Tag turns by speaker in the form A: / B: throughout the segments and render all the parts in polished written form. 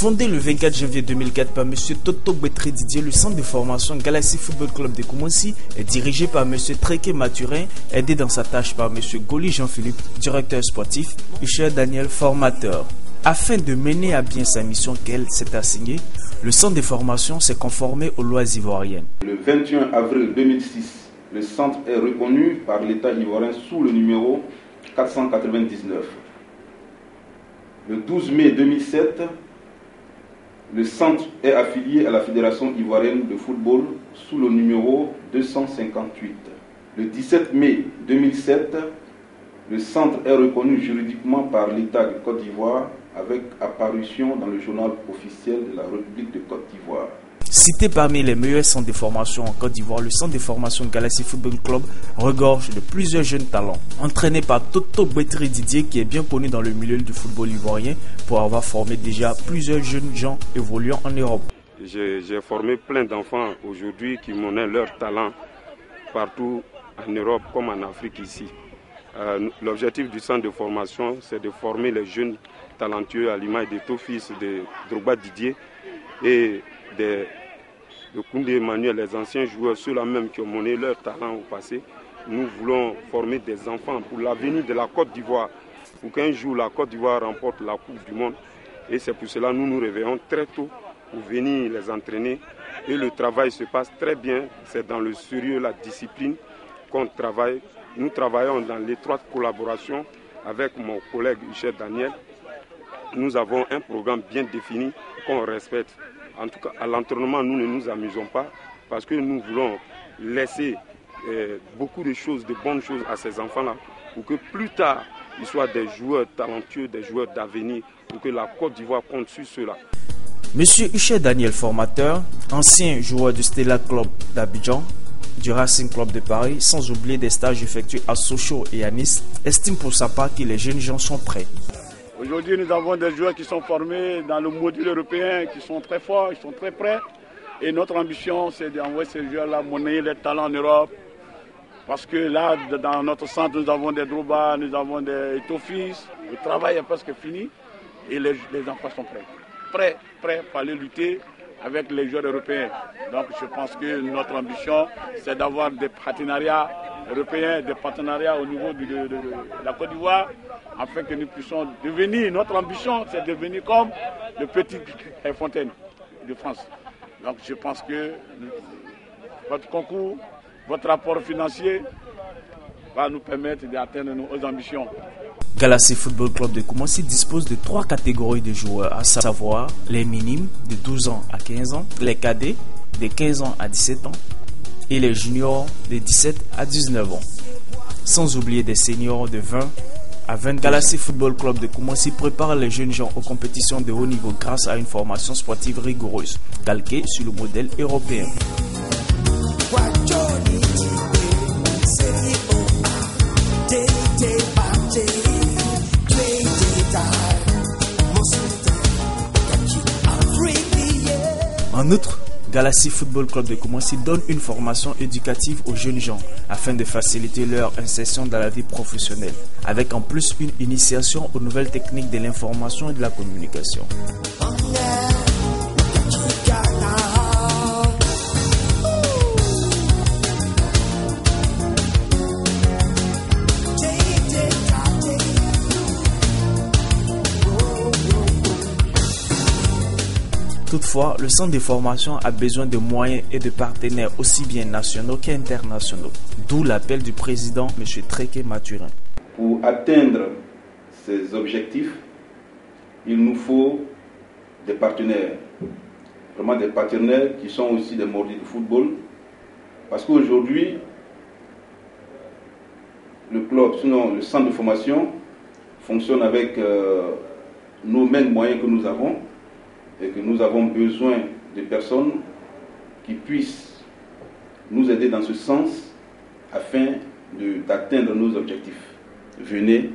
A: Fondé le 24 janvier 2004 par M. Toto Bétré Didier, le centre de formation Galaxy Football Club de Koumassi est dirigé par M. Tréké Mathurin, aidé dans sa tâche par M. Goli Jean-Philippe, directeur sportif, et Cher Daniel, formateur. Afin de mener à bien sa mission qu'elle s'est assignée, le centre de formation s'est conformé aux lois ivoiriennes.
B: Le 21 avril 2006, le centre est reconnu par l'État ivoirien sous le numéro 499. Le 12 mai 2007, le centre est affilié à la Fédération ivoirienne de football sous le numéro 258. Le 17 mai 2007, le centre est reconnu juridiquement par l'État de Côte d'Ivoire avec apparition dans le journal officiel de la République de Côte d'Ivoire.
A: Cité parmi les meilleurs centres de formation en Côte d'Ivoire, le centre de formation Galaxy Football Club regorge de plusieurs jeunes talents. Entraîné par Toto Bétré Didier, qui est bien connu dans le milieu du football ivoirien pour avoir formé déjà plusieurs jeunes gens évoluant en Europe.
C: J'ai formé plein d'enfants aujourd'hui qui monnaient leur talent partout en Europe comme en Afrique ici. L'objectif du centre de formation, c'est de former les jeunes talentueux à l'image de Tofis, de Drogba Didier et de Koundé Emmanuel, les anciens joueurs, ceux-là même qui ont monné leur talent au passé. Nous voulons former des enfants pour l'avenir de la Côte d'Ivoire, pour qu'un jour la Côte d'Ivoire remporte la Coupe du Monde. Et c'est pour cela que nous nous réveillons très tôt pour venir les entraîner. Et le travail se passe très bien, c'est dans le sérieux, la discipline qu'on travaille. Nous travaillons dans l'étroite collaboration avec mon collègue Cher Daniel. Nous avons un programme bien défini qu'on respecte. En tout cas, à l'entraînement, nous ne nous amusons pas parce que nous voulons laisser beaucoup de choses, de bonnes choses à ces enfants-là pour que plus tard, ils soient des joueurs talentueux, des joueurs d'avenir, pour que la Côte d'Ivoire compte sur cela.
A: Monsieur Cher Daniel, formateur, ancien joueur du Stella Club d'Abidjan, du Racing Club de Paris, sans oublier des stages effectués à Sochaux et à Nice, estime pour sa part que les jeunes gens sont prêts.
D: Aujourd'hui, nous avons des joueurs qui sont formés dans le module européen, qui sont très forts, qui sont très prêts. Et notre ambition, c'est d'envoyer ces joueurs-là monnayer les talents en Europe. Parce que là, dans notre centre, nous avons des Drogba, nous avons des Tofis. Le travail est presque fini et les enfants sont prêts. Prêts pour aller lutter avec les joueurs européens. Donc je pense que notre ambition, c'est d'avoir des partenariats européens, des partenariats au niveau de la Côte d'Ivoire, afin que nous puissions devenir, notre ambition, c'est de devenir comme le petit Fontaine de France. Donc je pense que votre concours, votre rapport financier va nous permettre d'atteindre nos ambitions.
A: Galaxy Football Club de Koumassi dispose de 3 catégories de joueurs, à savoir les minimes de 12 ans à 15 ans, les cadets de 15 ans à 17 ans et les juniors de 17 à 19 ans. Sans oublier des seniors de 20 à 20 ans. Galaxy Football Club de Koumassi prépare les jeunes gens aux compétitions de haut niveau grâce à une formation sportive rigoureuse, calquée sur le modèle européen. En outre, Galaxy Football Club de Koumassi donne une formation éducative aux jeunes gens afin de faciliter leur insertion dans la vie professionnelle, avec en plus une initiation aux nouvelles techniques de l'information et de la communication. Toutefois, le centre de formation a besoin de moyens et de partenaires aussi bien nationaux qu'internationaux. D'où l'appel du président M. Tréké Mathurin.
B: Pour atteindre ces objectifs, il nous faut des partenaires. Vraiment des partenaires qui sont aussi des mordus de football. Parce qu'aujourd'hui, le club, sinon le centre de formation, fonctionne avec nos mêmes moyens que nous avons. Et que nous avons besoin de personnes qui puissent nous aider dans ce sens afin d'atteindre nos objectifs. Venez,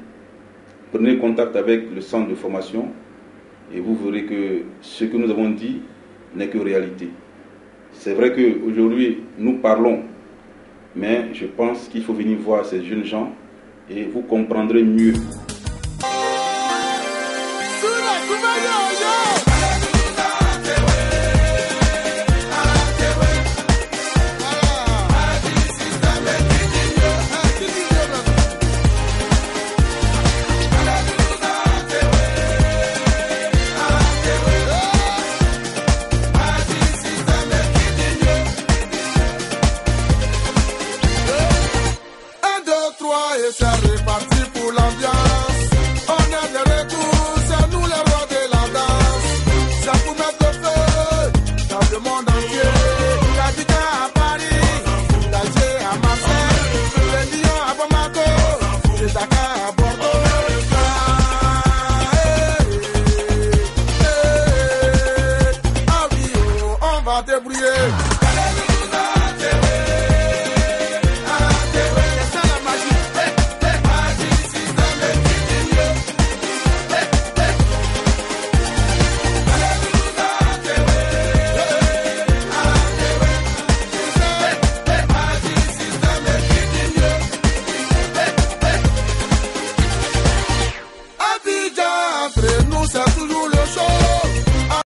B: prenez contact avec le centre de formation et vous verrez que ce que nous avons dit n'est que réalité. C'est vrai qu'aujourd'hui nous parlons, mais je pense qu'il faut venir voir ces jeunes gens et vous comprendrez mieux.